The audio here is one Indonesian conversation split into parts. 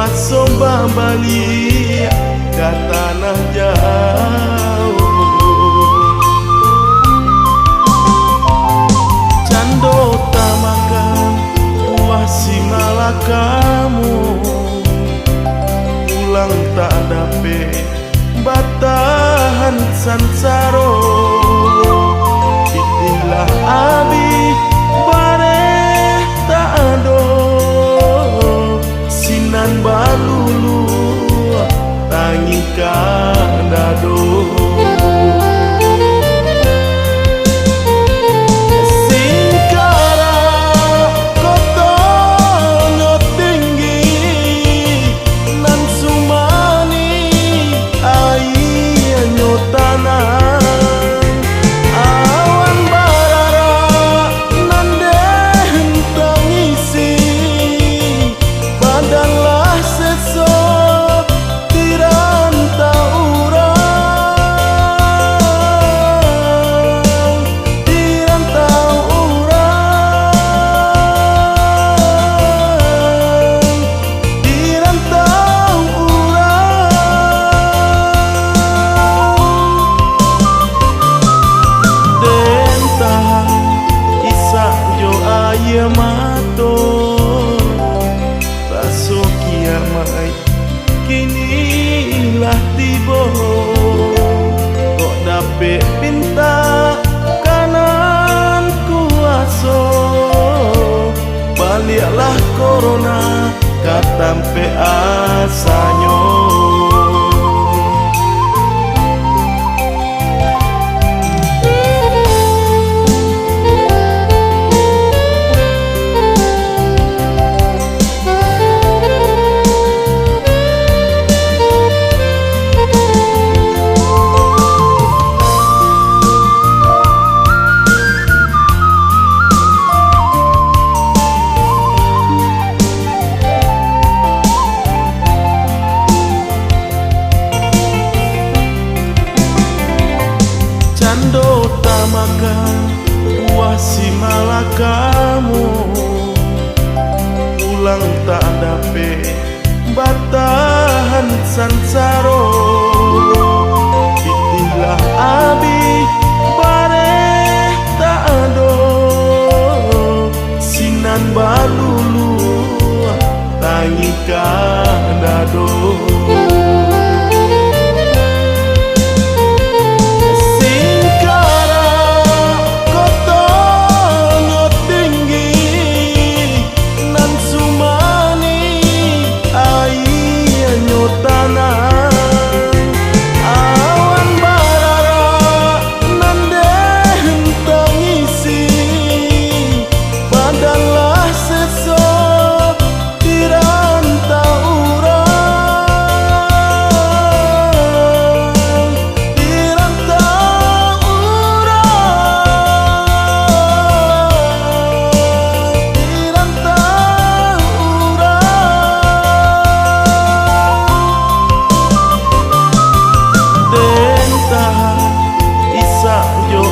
paso balik ke tanah jauh. Cando tamakan wasi malah kamu, pulang tak dape batahan sansaro. Itilah abi bare tak ado, sinan balulu tangi kadado. Mato paso kiamat kinilah tiba, kok dape pinta kanan kuaso. Baliklah corona katampe asanyo. Cando tamakan wasi malah kamu, pulang tak dape batahan sansaro. Itilah abi bare tak ado, sinan balulu tangi kadado.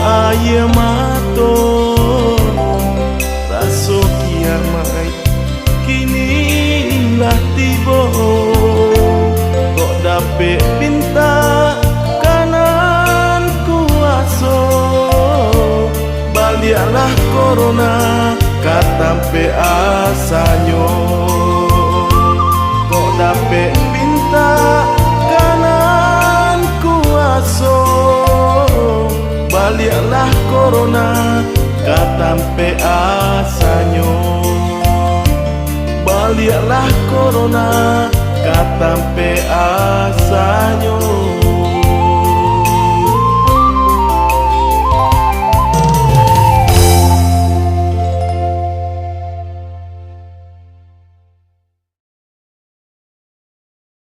Aye mato paso kiamat kinilah tiba, kok dape pinta kanan kuaso. Baliklah corona katampe asanyo, kok dape pinta kanan kuaso. Baliklah corona katampe asanyo, baliklah corona katampe asanyo.